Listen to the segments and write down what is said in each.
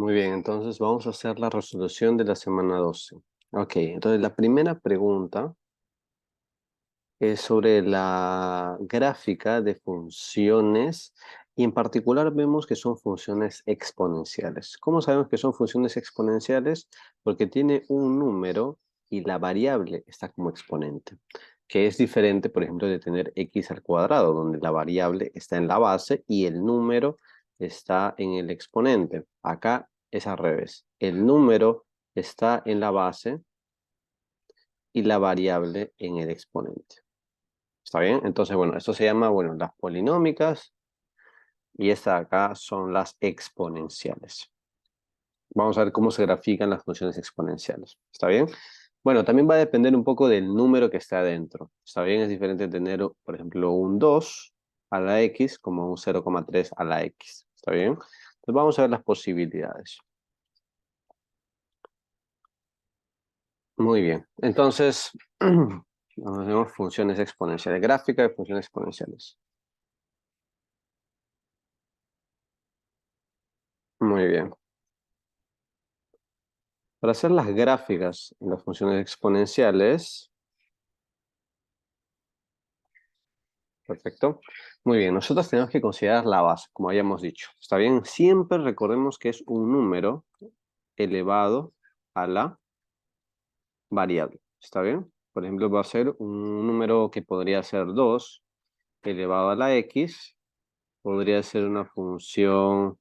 Muy bien, entonces vamos a hacer la resolución de la semana 12. Ok, entonces la primera pregunta es sobre la gráfica de funciones y en particular vemos que son funciones exponenciales. ¿Cómo sabemos que son funciones exponenciales? Porque tiene un número y la variable está como exponente, que es diferente, por ejemplo, de tener x al cuadrado, donde la variable está en la base y el número está en el exponente. Acá es al revés. El número está en la base y la variable en el exponente. ¿Está bien? Entonces, bueno, esto se llama, bueno, las polinómicas y estas acá son las exponenciales. Vamos a ver cómo se grafican las funciones exponenciales. ¿Está bien? Bueno, también va a depender un poco del número que está adentro. ¿Está bien? Es diferente tener, por ejemplo, un 2 a la x como un 0,3 a la x. ¿Está bien? Entonces vamos a ver las posibilidades. Muy bien. Entonces, vemos funciones exponenciales. Gráfica de funciones exponenciales. Muy bien. Para hacer las gráficas en las funciones exponenciales, perfecto. Muy bien, nosotros tenemos que considerar la base, como habíamos dicho. ¿Está bien? Siempre recordemos que es un número elevado a la variable. ¿Está bien? Por ejemplo, va a ser un número que podría ser 2 elevado a la x. Podría ser una función,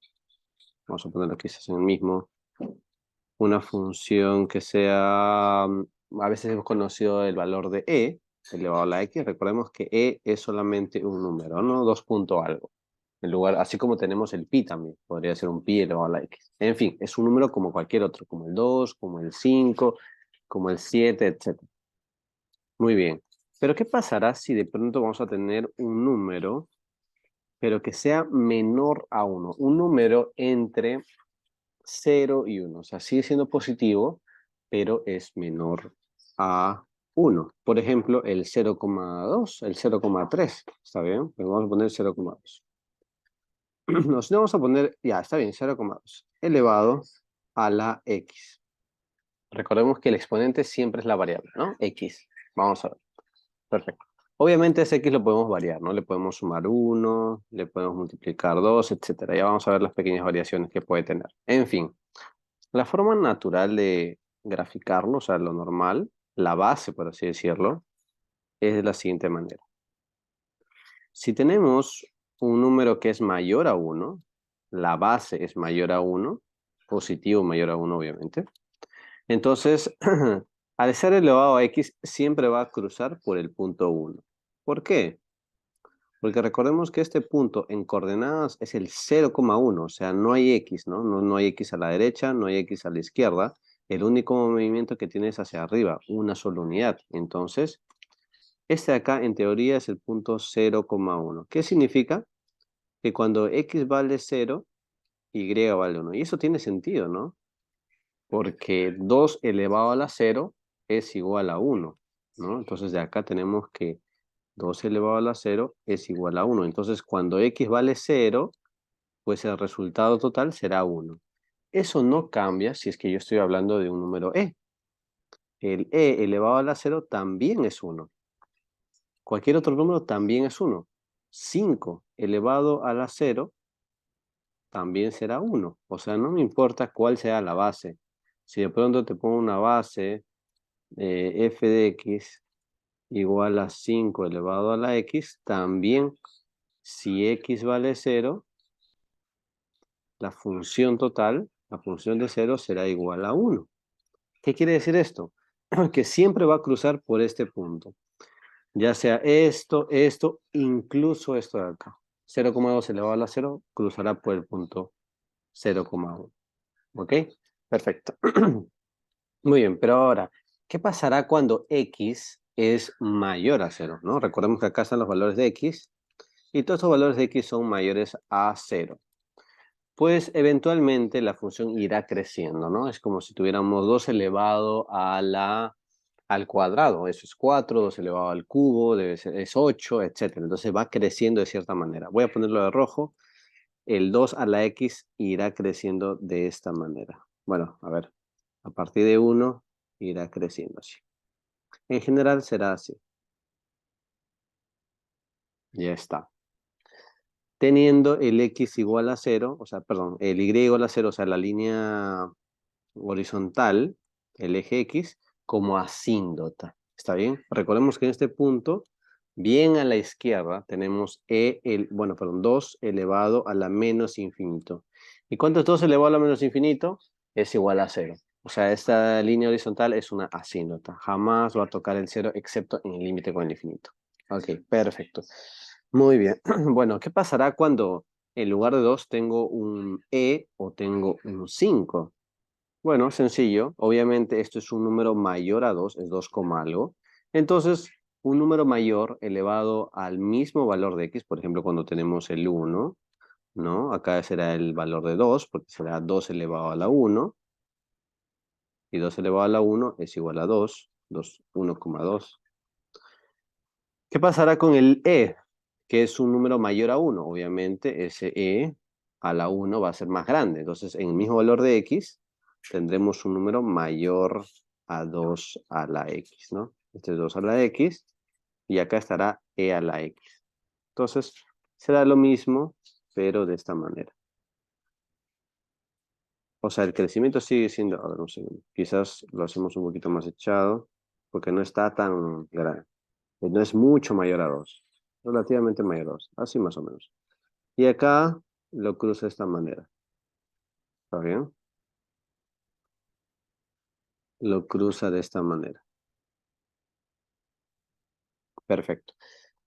vamos a ponerlo quizás en el mismo, una función que sea, a veces hemos conocido el valor de e elevado a la x. Recordemos que e es solamente un número, ¿no? 2 punto algo. En lugar, así como tenemos el pi también, podría ser un pi elevado a la x. En fin, es un número como cualquier otro, como el 2, como el 5, como el 7, etc. Muy bien. Pero ¿qué pasará si de pronto vamos a tener un número, pero que sea menor a 1? Un número entre 0 y 1. O sea, sigue siendo positivo, pero es menor a 1. Por ejemplo, el 0,2, el 0,3. ¿Está bien? Pues vamos a poner 0,2. Nos vamos a poner, ya, está bien, 0,2 elevado a la x. Recordemos que el exponente siempre es la variable, ¿no? X. Vamos a ver. Perfecto. Obviamente ese x lo podemos variar, ¿no? Le podemos sumar 1, le podemos multiplicar 2, etcétera. Ya vamos a ver las pequeñas variaciones que puede tener. En fin. La forma natural de graficarlo, o sea, lo normal, la base, por así decirlo, es de la siguiente manera. Si tenemos un número que es mayor a 1, la base es mayor a 1, positivo mayor a 1, obviamente, entonces, al ser elevado a x, siempre va a cruzar por el punto 1. ¿Por qué? Porque recordemos que este punto en coordenadas es el 0,1, o sea, no hay x, ¿no? No hay x a la derecha, no hay x a la izquierda. El único movimiento que tiene es hacia arriba, una sola unidad. Entonces, este de acá en teoría es el punto 0,1. ¿Qué significa? Que cuando x vale 0, y vale 1. Y eso tiene sentido, ¿no? Porque 2 elevado a la 0 es igual a 1, ¿no? Entonces de acá tenemos que 2 elevado a la 0 es igual a 1. Entonces, cuando x vale 0, pues el resultado total será 1. Eso no cambia si es que yo estoy hablando de un número e. El e elevado a la 0 también es 1. Cualquier otro número también es 1. 5 elevado a la 0 también será 1. O sea, no me importa cuál sea la base. Si de pronto te pongo una base f de x igual a 5 elevado a la x, también si x vale 0, la función total, la función de 0 será igual a 1. ¿Qué quiere decir esto? Que siempre va a cruzar por este punto. Ya sea esto, incluso esto de acá. 0,2 elevado a la 0 cruzará por el punto 0,1. ¿Ok? Perfecto. Muy bien, pero ahora, ¿qué pasará cuando x es mayor a 0? ¿No? Recordemos que acá están los valores de x y todos estos valores de x son mayores a 0. Pues eventualmente la función irá creciendo, ¿no? Es como si tuviéramos 2 elevado al cuadrado. Eso es 4, 2 elevado al cubo, es 8, etc. Entonces va creciendo de cierta manera. Voy a ponerlo de rojo el 2 a la x irá creciendo de esta manera. Bueno, a ver, a partir de 1 irá creciendo así. En general será así. Ya está. Teniendo el x igual a 0, o sea, perdón, el y igual a 0, o sea, la línea horizontal, el eje x, como asíndota. ¿Está bien? Recordemos que en este punto, bien a la izquierda, tenemos bueno, perdón, 2 elevado a la menos infinito. ¿Y cuánto es 2 elevado a la menos infinito? Es igual a 0. O sea, esta línea horizontal es una asíndota. Jamás va a tocar el 0 excepto en el límite con el infinito. Ok, perfecto. Muy bien. Bueno, ¿qué pasará cuando en lugar de 2 tengo un o tengo un 5? Bueno, sencillo. Obviamente esto es un número mayor a 2, es 2, algo. Entonces, un número mayor elevado al mismo valor de x, por ejemplo, cuando tenemos el 1, ¿no? Acá será el valor de 2, porque será 2 elevado a la 1. Y 2 elevado a la 1 es igual a 2, 1,2. ¿Qué pasará con el que es un número mayor a 1? Obviamente ese a la 1 va a ser más grande. Entonces, en el mismo valor de x, tendremos un número mayor a 2 a la x, ¿no? Este es 2 a la x y acá estará a la x. Entonces, será lo mismo, pero de esta manera. O sea, el crecimiento sigue siendo, a ver, un segundo, quizás lo hacemos un poquito más echado, porque no está tan grande. No es mucho mayor a 2, relativamente mayor a 2, así más o menos. Y acá lo cruzo de esta manera. ¿Está bien? Lo cruza de esta manera. Perfecto.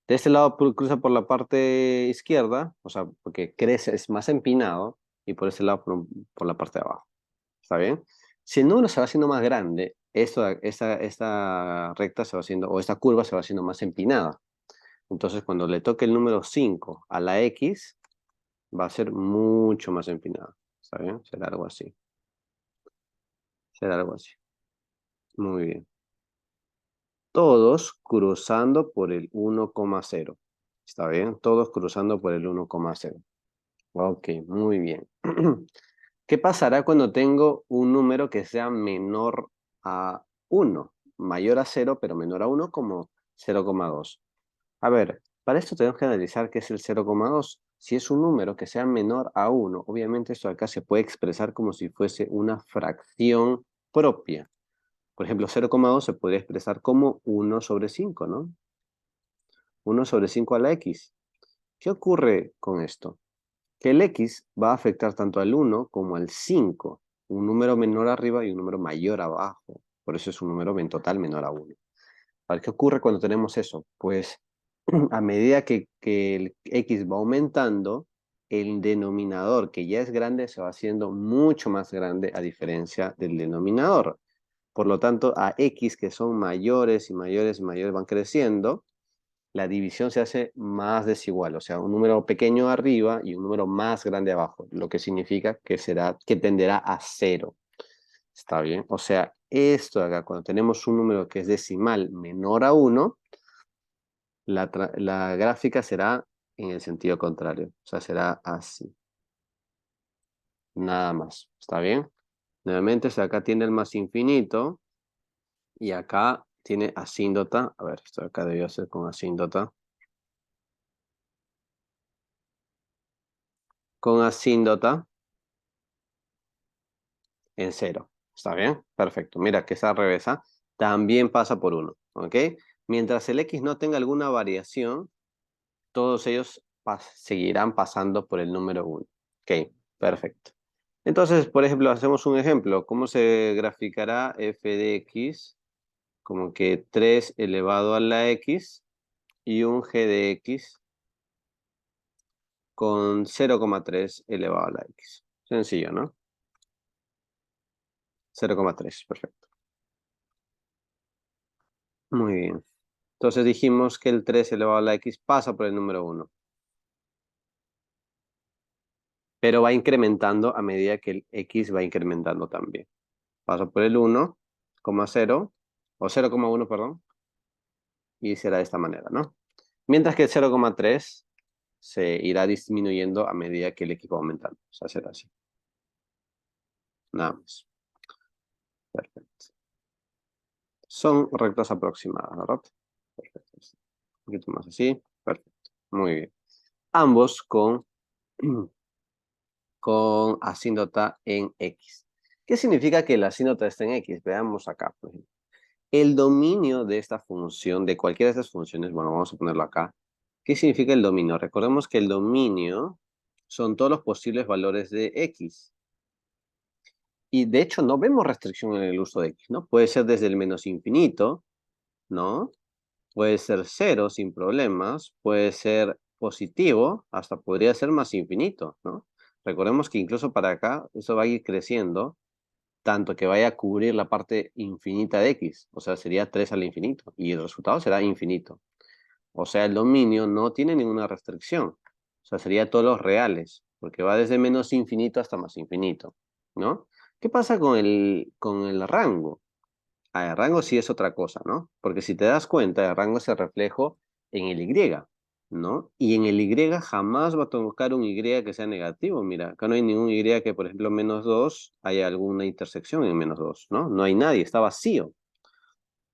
De este lado cruza por la parte izquierda, o sea, porque crece, es más empinado, y por este lado por la parte de abajo. ¿Está bien? Si el número se va haciendo más grande, esta recta se va haciendo, o esta curva se va haciendo más empinada. Entonces, cuando le toque el número 5 a la x, va a ser mucho más empinada. ¿Está bien? Será algo así. Será algo así. Muy bien. Todos cruzando por el 1,0. ¿Está bien? Todos cruzando por el 1,0. Ok, muy bien. ¿Qué pasará cuando tengo un número que sea menor a 1? Mayor a 0, pero menor a 1 como 0,2. A ver, para esto tenemos que analizar qué es el 0,2. Si es un número que sea menor a 1, obviamente esto acá se puede expresar como si fuese una fracción propia. Por ejemplo, 0,2 se podría expresar como 1 sobre 5, ¿no? 1 sobre 5 a la x. ¿Qué ocurre con esto? Que el x va a afectar tanto al 1 como al 5. Un número menor arriba y un número mayor abajo. Por eso es un número en total menor a 1. ¿Vale? ¿Qué ocurre cuando tenemos eso? Pues a medida que el x va aumentando, el denominador, que ya es grande, se va haciendo mucho más grande a diferencia del denominador. Por lo tanto, a x que son mayores y mayores y mayores van creciendo, la división se hace más desigual. O sea, un número pequeño arriba y un número más grande abajo. Lo que significa que tenderá a 0. ¿Está bien? O sea, esto de acá, cuando tenemos un número que es decimal menor a 1, la gráfica será en el sentido contrario. O sea, será así. Nada más. ¿Está bien? Nuevamente, si acá tiene el más infinito y acá tiene asíndota. A ver, esto de acá debió ser con asíndota. Con asíndota en 0. ¿Está bien? Perfecto. Mira que esa revesa también pasa por 1. ¿Ok? Mientras el x no tenga alguna variación, todos ellos seguirán pasando por el número 1. Ok, perfecto. Entonces, por ejemplo, hacemos un ejemplo. ¿Cómo se graficará f de x? Como que 3 elevado a la x y un g de x con 0,3 elevado a la x. Sencillo, ¿no? 0,3, perfecto. Muy bien. Entonces dijimos que el 3 elevado a la x pasa por el número 1. Pero va incrementando a medida que el x va incrementando también. Pasa por el 1,0 o 0,1, perdón, y será de esta manera, ¿no? Mientras que el 0,3 se irá disminuyendo a medida que el x va aumentando. O sea, será así. Nada más. Perfecto. Son rectas aproximadas, ¿verdad? Perfecto. Un poquito más así. Perfecto. Muy bien. Ambos con asíntota en x. ¿Qué significa que la asíntota está en x? Veamos acá, por ejemplo. El dominio de esta función, de cualquiera de estas funciones, bueno, vamos a ponerlo acá. ¿Qué significa el dominio? Recordemos que el dominio son todos los posibles valores de x. Y de hecho no vemos restricción en el uso de x, ¿no? Puede ser desde el menos infinito, ¿no? Puede ser cero sin problemas, puede ser positivo, hasta podría ser más infinito, ¿no? Recordemos que incluso para acá, eso va a ir creciendo, tanto que vaya a cubrir la parte infinita de x, o sea, sería 3 al infinito, y el resultado será infinito. O sea, el dominio no tiene ninguna restricción, o sea, sería todos los reales, porque va desde menos infinito hasta más infinito, ¿no? ¿Qué pasa con el rango? El rango sí es otra cosa, ¿no? Porque si te das cuenta, el rango se refleja en el y, ¿no? Y en el y jamás va a tocar un y que sea negativo. Mira, acá no hay ningún y que, por ejemplo, menos 2, haya alguna intersección en menos 2, ¿no? No hay nadie, está vacío.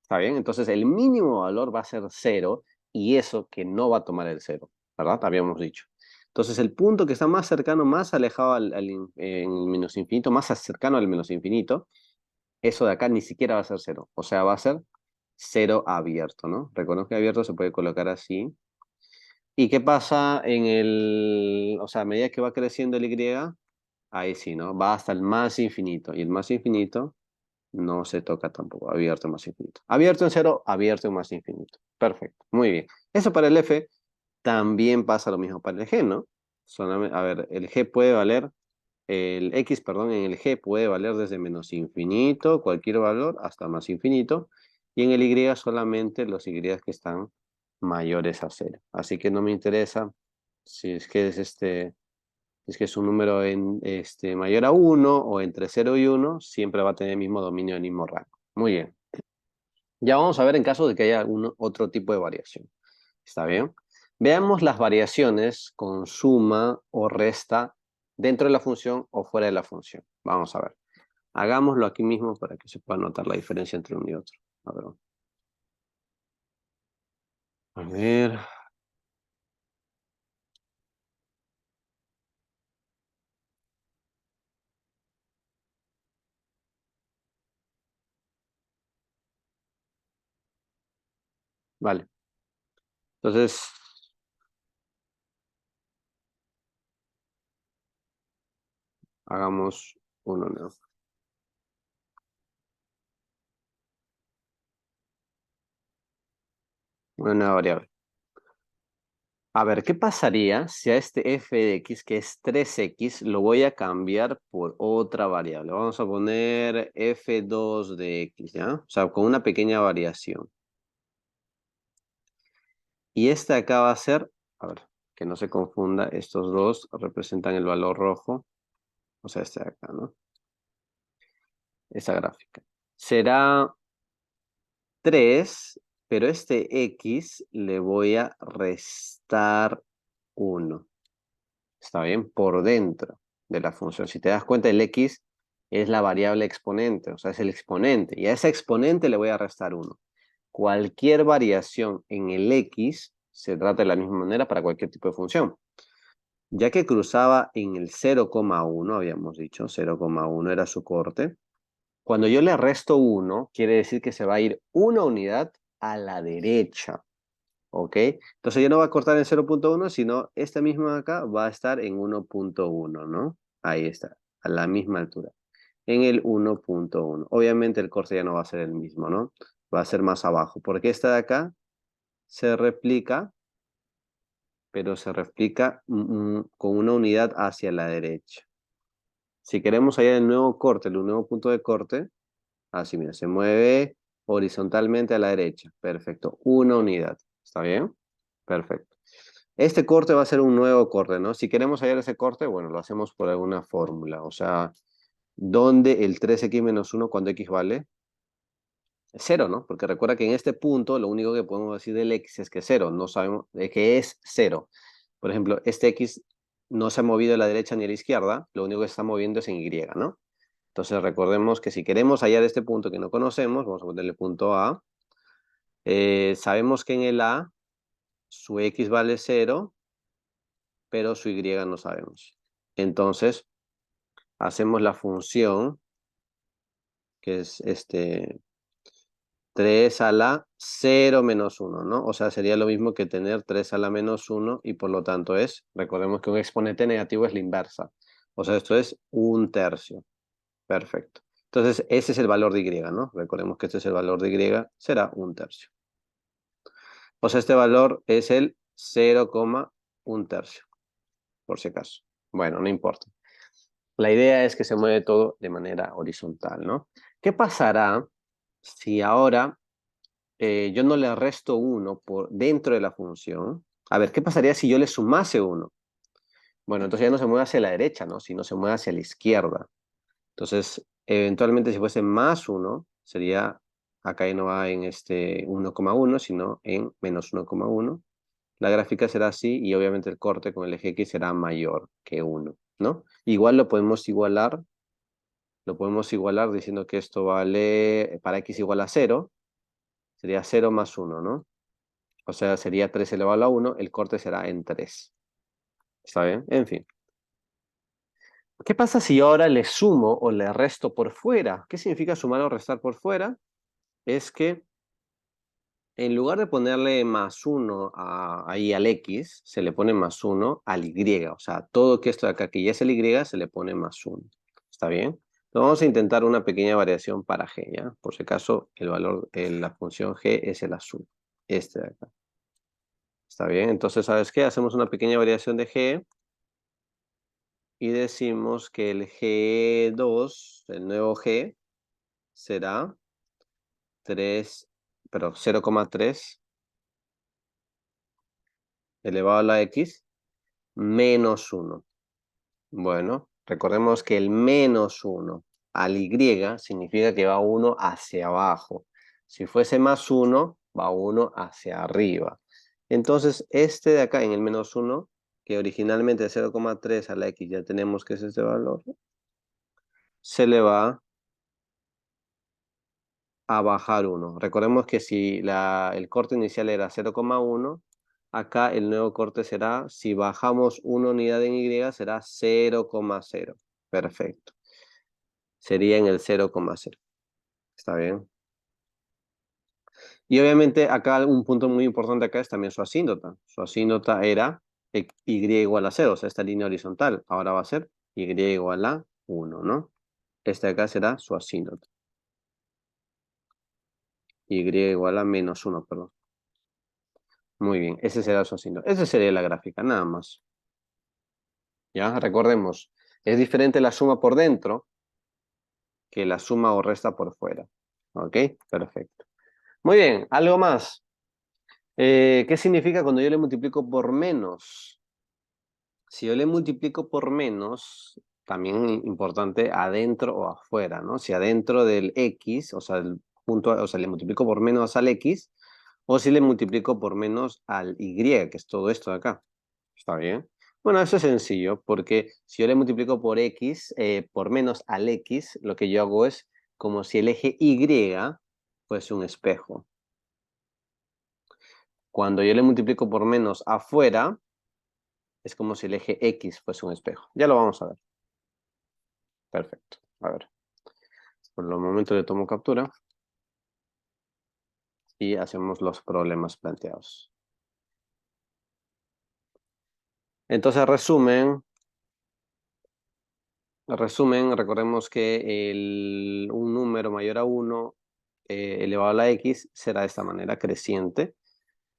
¿Está bien? Entonces, el mínimo valor va a ser 0 y eso que no va a tomar el 0, ¿verdad? Habíamos dicho. Entonces, el punto que está más cercano, más alejado en el menos infinito, más cercano al menos infinito, eso de acá ni siquiera va a ser 0. O sea, va a ser 0 abierto, ¿no? Reconozco que abierto se puede colocar así. ¿Y qué pasa o sea, a medida que va creciendo el y? Ahí sí, ¿no? Va hasta el más infinito. Y el más infinito no se toca tampoco. Abierto más infinito. Abierto en 0, abierto en más infinito. Perfecto. Muy bien. Eso para el f. También pasa lo mismo para el g, ¿no? A ver, el g puede valer el x, perdón, en el g puede valer desde menos infinito, cualquier valor, hasta más infinito. Y en el y solamente los y que están mayores a 0. Así que no me interesa si es que es un número mayor a 1 o entre 0 y 1, siempre va a tener el mismo dominio, el mismo rango. Muy bien. Ya vamos a ver en caso de que haya algún otro tipo de variación. ¿Está bien? Veamos las variaciones con suma o resta dentro de la función o fuera de la función. Vamos a ver. Hagámoslo aquí mismo para que se pueda notar la diferencia entre uno y otro. A ver. A ver. Vale. Entonces, hagamos uno nuevo. Una nueva variable. A ver, ¿qué pasaría si a este f de x, que es 3x, lo voy a cambiar por otra variable? Vamos a poner f2 de x, ¿ya? O sea, con una pequeña variación. Y esta acá va a ser, a ver, que no se confunda, estos dos representan el valor rojo, o sea, este de acá, ¿no? Esa gráfica. Será 3, pero este x le voy a restar 1. ¿Está bien? Por dentro de la función. Si te das cuenta, el x es la variable exponente, o sea, es el exponente. Y a ese exponente le voy a restar 1. Cualquier variación en el x se trata de la misma manera para cualquier tipo de función. Ya que cruzaba en el 0,1, habíamos dicho, 0,1 era su corte. Cuando yo le resto 1, quiere decir que se va a ir una unidad a la derecha. ¿Ok? Entonces ya no va a cortar en 0,1, sino esta misma de acá va a estar en 1,1, ¿no? Ahí está, a la misma altura. En el 1,1. Obviamente el corte ya no va a ser el mismo, ¿no? Va a ser más abajo. Porque esta de acá se replica, pero se replica con una unidad hacia la derecha. Si queremos hallar el nuevo corte, el nuevo punto de corte, así mira, se mueve horizontalmente a la derecha. Perfecto. Una unidad. ¿Está bien? Perfecto. Este corte va a ser un nuevo corte, ¿no? Si queremos hallar ese corte, bueno, lo hacemos por alguna fórmula. O sea, ¿dónde el 3x menos 1 cuando x vale 0, ¿no? Porque recuerda que en este punto lo único que podemos decir del x es que es 0. No sabemos de que es 0. Por ejemplo, este X no se ha movido a la derecha ni a la izquierda, lo único que se está moviendo es en Y, ¿no? Entonces recordemos que si queremos hallar este punto que no conocemos, vamos a ponerle punto A. Sabemos que en el A su X vale 0, pero su Y no sabemos. Entonces, hacemos la función, que es 3 a la 0 menos 1, ¿no? O sea, sería lo mismo que tener 3 a la menos 1 y por lo tanto recordemos que un exponente negativo es la inversa. O sea, esto es 1/3. Perfecto. Entonces, ese es el valor de Y, ¿no? Recordemos que este es el valor de Y, será 1/3. O sea, este valor es el 0,1/3, por si acaso. Bueno, no importa. La idea es que se mueve todo de manera horizontal, ¿no? ¿Qué pasará si ahora yo no le resto 1 por dentro de la función? A ver, ¿qué pasaría si yo le sumase 1? Bueno, entonces ya no se mueve hacia la derecha, ¿no? Sino se mueve hacia la izquierda. Entonces, eventualmente si fuese más 1, sería, acá ya no va en 1,1, sino en menos 1,1. La gráfica será así y obviamente el corte con el eje X será mayor que 1, ¿no? Igual lo podemos igualar diciendo que esto vale, para X igual a 0, sería 0 más 1, ¿no? O sea, sería 3 elevado a la 1, el corte será en 3. ¿Está bien? En fin. ¿Qué pasa si ahora le sumo o le resto por fuera? ¿Qué significa sumar o restar por fuera? Es que en lugar de ponerle más 1 ahí al X, se le pone más 1 al Y. O sea, todo que esto de acá que ya es el Y, se le pone más 1. ¿Está bien? Entonces vamos a intentar una pequeña variación para G, ¿ya? Por si acaso, el valor de la función G es el azul. Este de acá. ¿Está bien? Entonces, ¿sabes qué? Hacemos una pequeña variación de G y decimos que el G2, el nuevo G, será 0,3 elevado a la X menos 1. Bueno, recordemos que el menos 1 al Y significa que va 1 hacia abajo. Si fuese más 1, va 1 hacia arriba. Entonces, este de acá en el menos 1, que originalmente es 0,3 a la X, ya tenemos que es este valor, se le va a bajar 1. Recordemos que si el corte inicial era 0,1, acá el nuevo corte será, si bajamos una unidad en Y, será 0,0. Perfecto. Sería en el 0,0. ¿Está bien? Y obviamente acá un punto muy importante acá es también su asíntota. Su asíntota era Y igual a 0, o sea, esta línea horizontal. Ahora va a ser Y igual a 1, ¿no? Este acá será su asíntota. Y igual a menos 1, perdón. Muy bien, ese será su asíntota. Esa sería la gráfica, nada más. ¿Ya? Recordemos, es diferente la suma por dentro que la suma o resta por fuera. ¿Ok? Perfecto. Muy bien, ¿algo más? ¿Qué significa cuando yo le multiplico por menos? Si yo le multiplico por menos, también importante adentro o afuera, ¿no? Si adentro del X, o sea, o sea, le multiplico por menos al X, o si le multiplico por menos al Y, que es todo esto de acá. ¿Está bien? Bueno, eso es sencillo, porque si yo le multiplico por X, por menos al X, lo que yo hago es como si el eje Y fuese un espejo. Cuando yo le multiplico por menos afuera, es como si el eje X fuese un espejo. Ya lo vamos a ver. Perfecto. A ver. Por el momento le tomo captura y hacemos los problemas planteados. Entonces, recordemos que un número mayor a 1 elevado a la X será de esta manera, creciente.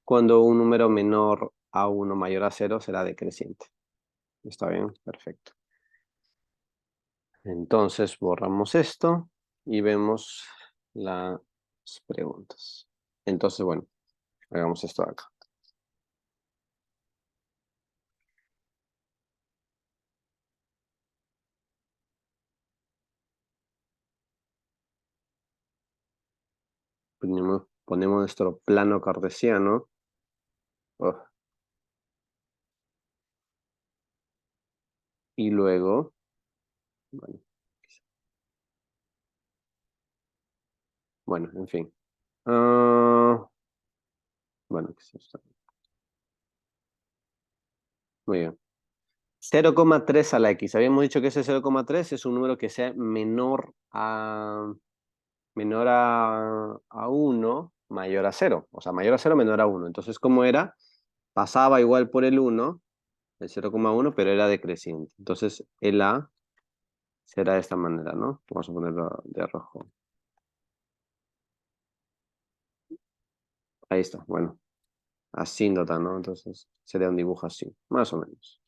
Cuando un número menor a 1 mayor a 0 será decreciente. ¿Está bien? Perfecto. Entonces borramos esto y vemos las preguntas. Entonces, bueno, hagamos esto acá. Ponemos nuestro plano cartesiano. Oh, Y luego, bueno, en fin. Bueno, ¿qué es esto? Muy bien. 0,3 a la X. Habíamos dicho que ese 0,3 es un número que sea menor a 1, mayor a 0. O sea, mayor a 0, menor a 1. Entonces, ¿cómo era? Pasaba igual por el 1, el 0,1, pero era decreciente. Entonces, el A será de esta manera, ¿no? Vamos a ponerlo de rojo. Ahí está, bueno. Asíntota, ¿no? Entonces, sería un dibujo así, más o menos.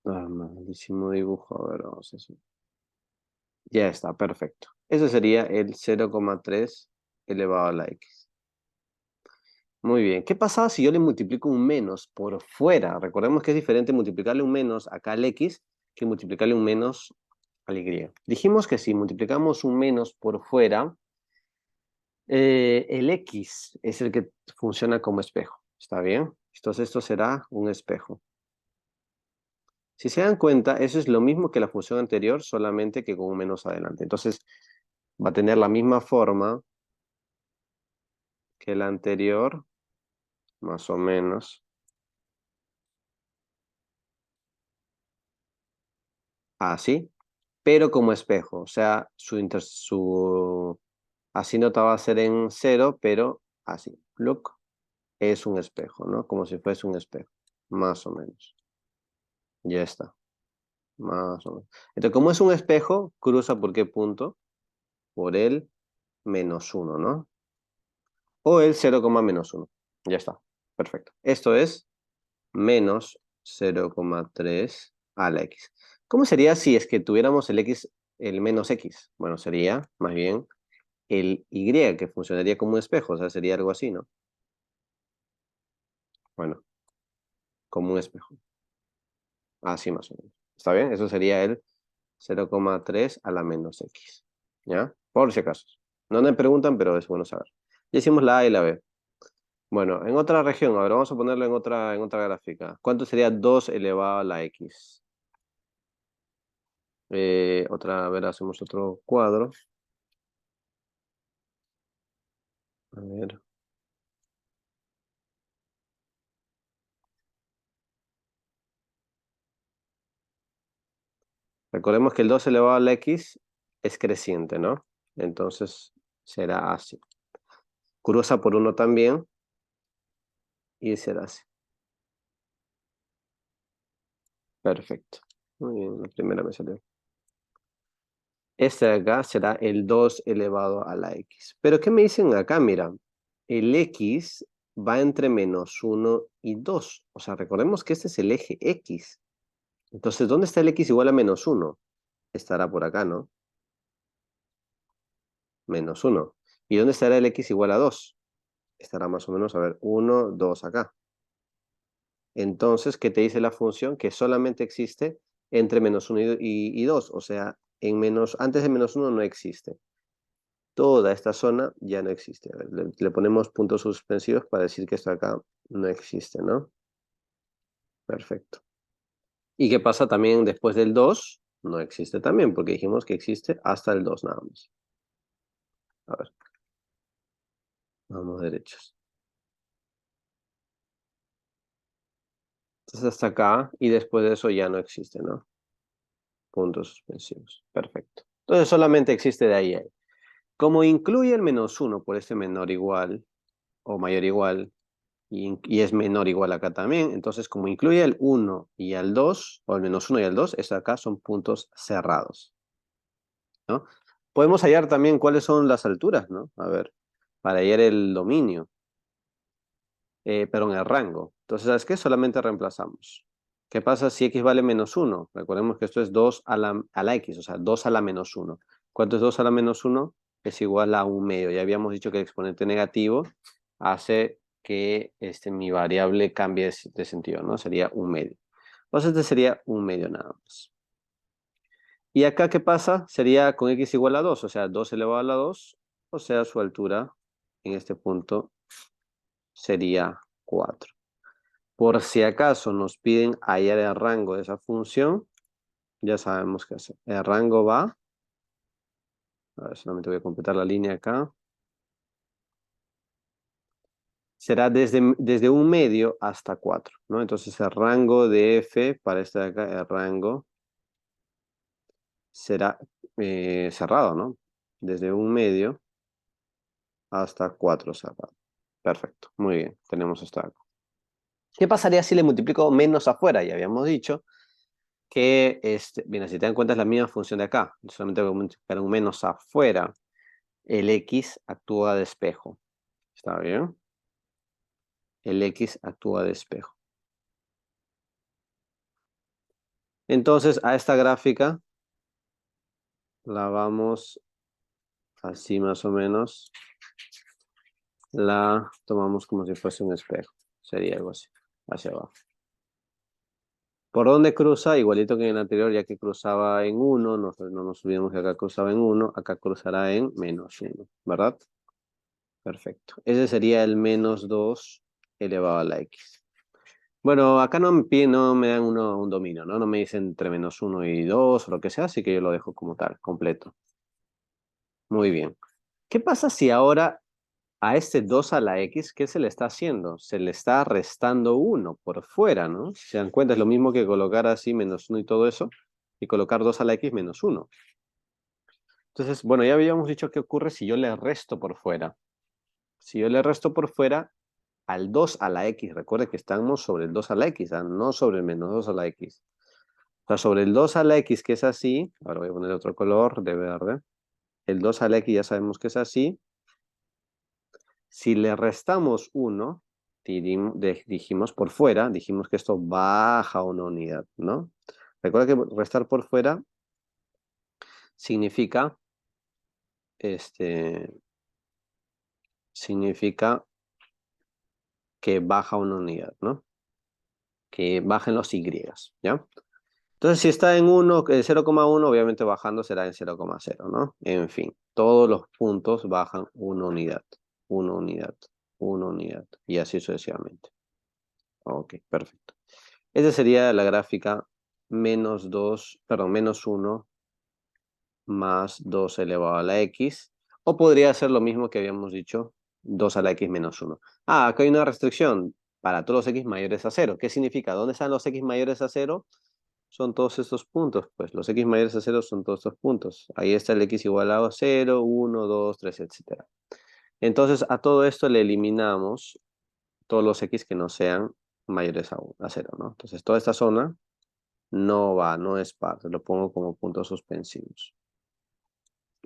Malísimo dibujo, a ver, vamos a hacer. Ya está, perfecto. Ese sería el 0,3 elevado a la X. Muy bien. ¿Qué pasaba si yo le multiplico un menos por fuera? Recordemos que es diferente multiplicarle un menos acá al X que multiplicarle un menos al Y. Dijimos que si multiplicamos un menos por fuera, el X es el que funciona como espejo. ¿Está bien? Entonces esto será un espejo. Si se dan cuenta, eso es lo mismo que la función anterior, solamente que con un menos adelante. Entonces va a tener la misma forma que la anterior, más o menos. Así, pero como espejo. O sea, su asíntota va a ser en cero, pero así. Look, es un espejo, ¿no? Como si fuese un espejo, más o menos. Ya está, más o menos. Entonces, como es un espejo, cruza por qué punto? Por el -1, ¿no? O el 0,-1. Ya está, perfecto. Esto es menos 0,3 a la X. ¿Cómo sería si es que tuviéramos el X, el menos X? Bueno, sería más bien el Y, que funcionaría como un espejo, o sea, sería algo así, ¿no? Bueno, como un espejo. Así más o menos. ¿Está bien? Eso sería el 0,3 a la menos X. ¿Ya? Por si acaso. No me preguntan, pero es bueno saber. Ya hicimos la A y la B. Bueno, en otra región, a ver, vamos a ponerlo en otra gráfica. ¿Cuánto sería 2 elevado a la X? A ver, hacemos otro cuadro. A ver. Recordemos que el 2 elevado a la X es creciente, ¿no? Entonces será así. Cruza por 1 también y será así. Perfecto. Muy bien, la primera me salió. Este de acá será el 2 elevado a la X. Pero ¿qué me dicen acá? Mira, el X va entre -1 y 2. O sea, recordemos que este es el eje X. Entonces, ¿dónde está el X igual a -1? Estará por acá, ¿no? -1. ¿Y dónde estará el X igual a 2? Estará más o menos, a ver, 1, 2 acá. Entonces, ¿qué te dice la función? Que solamente existe entre -1 y 2. O sea, antes de -1 no existe. Toda esta zona ya no existe. A ver, le ponemos puntos suspensivos para decir que esto acá no existe, ¿no? Perfecto. ¿Y qué pasa también después del 2? No existe también, porque dijimos que existe hasta el 2 nada más. A ver, vamos derechos. Entonces hasta acá, y después de eso ya no existe, ¿no? Puntos suspensivos. Perfecto. Entonces solamente existe de ahí a ahí. Como incluye el -1 por este menor igual, o mayor igual, y es menor igual acá también. Entonces, como incluye el 1 y el 2, o el -1 y el 2, estos acá son puntos cerrados, ¿no? Podemos hallar también cuáles son las alturas, ¿no? A ver, para hallar el dominio, perdón, el rango. Entonces, ¿sabes qué? Solamente reemplazamos. ¿Qué pasa si x vale -1? Recordemos que esto es 2 a la x, o sea, 2 a la -1. ¿Cuánto es 2 a la -1? Es igual a 1/2. Ya habíamos dicho que el exponente negativo hace que mi variable cambie de sentido, ¿no? Sería 1/2. Entonces este sería 1/2 nada más. ¿Y acá qué pasa? Sería con x igual a 2, o sea, 2 elevado a la 2, o sea, su altura en este punto sería 4. Por si acaso nos piden hallar el rango de esa función, ya sabemos qué hacer. El rango va, a ver, solamente voy a completar la línea acá. Será desde un medio hasta 4, ¿no? Entonces el rango de f para este de acá, el rango será cerrado, ¿no? Desde un medio hasta 4 cerrado. Perfecto, muy bien, tenemos esto acá. ¿Qué pasaría si le multiplico menos afuera? Ya habíamos dicho que, bien, si te dan cuenta es la misma función de acá. Solamente voy a multiplicar un menos afuera. El x actúa de espejo. ¿Está bien? El x actúa de espejo. Entonces, a esta gráfica la vamos así más o menos. La tomamos como si fuese un espejo. Sería algo así, hacia abajo. ¿Por dónde cruza? Igualito que en el anterior, ya que cruzaba en 1, no nos olvidemos que acá cruzaba en 1, acá cruzará en menos 1, ¿verdad? Perfecto. Ese sería el menos 2 elevado a la x. Bueno, acá no me piden, no me dan un dominio, ¿no? No me dicen entre menos 1 y 2 o lo que sea, así que yo lo dejo como tal, completo. Muy bien. ¿Qué pasa si ahora a este 2 a la x, ¿qué se le está haciendo? Se le está restando 1 por fuera, ¿no? Si se dan cuenta, es lo mismo que colocar así menos 1 y todo eso, y colocar 2 a la x menos 1. Entonces, bueno, ya habíamos dicho qué ocurre si yo le resto por fuera. Si yo le resto por fuera al 2 a la x, recuerde que estamos sobre el 2 a la x, ¿ah? No sobre el menos 2 a la x. O sea, sobre el 2 a la x, que es así, ahora voy a poner otro color de verde. El 2 a la x ya sabemos que es así. Si le restamos 1, dijimos por fuera, dijimos que esto baja una unidad, ¿no? Recuerda que restar por fuera significa, este, significa que baja una unidad, ¿no? Que bajen los y, ¿ya? Entonces, si está en 1, 0,1, obviamente bajando será en 0,0, ¿no? En fin, todos los puntos bajan una unidad, una unidad, una unidad, y así sucesivamente. Ok, perfecto. Esa sería la gráfica menos 2, perdón, menos 1 más 2 elevado a la x. O podría ser lo mismo que habíamos dicho, 2 a la x menos 1. Ah, acá hay una restricción para todos los x mayores a 0. ¿Qué significa? ¿Dónde están los x mayores a 0? Son todos estos puntos. Pues los x mayores a 0 son todos estos puntos. Ahí está el x igualado a 0, 1, 2, 3, etc. Entonces a todo esto le eliminamos todos los x que no sean mayores a 0, ¿no? Entonces toda esta zona no va, no es parte. Lo pongo como puntos suspensivos.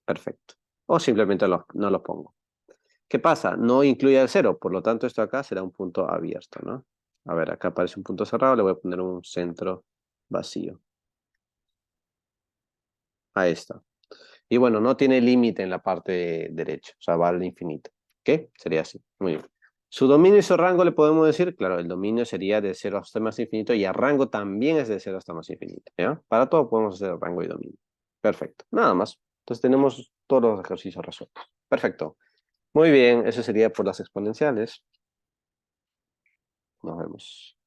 Perfecto. O simplemente no lo pongo. ¿Qué pasa? No incluye el 0, por lo tanto esto acá será un punto abierto, ¿no? A ver, acá aparece un punto cerrado, le voy a poner un centro vacío. Ahí está. Y bueno, no tiene límite en la parte derecha, o sea, va al infinito. ¿Qué? Sería así. Muy bien. Su dominio y su rango le podemos decir, claro, el dominio sería de 0 hasta más infinito y el rango también es de 0 hasta más infinito, ¿ya? Para todo podemos hacer rango y dominio. Perfecto. Nada más. Entonces tenemos todos los ejercicios resueltos. Perfecto. Muy bien, eso sería por las exponenciales. Nos vemos.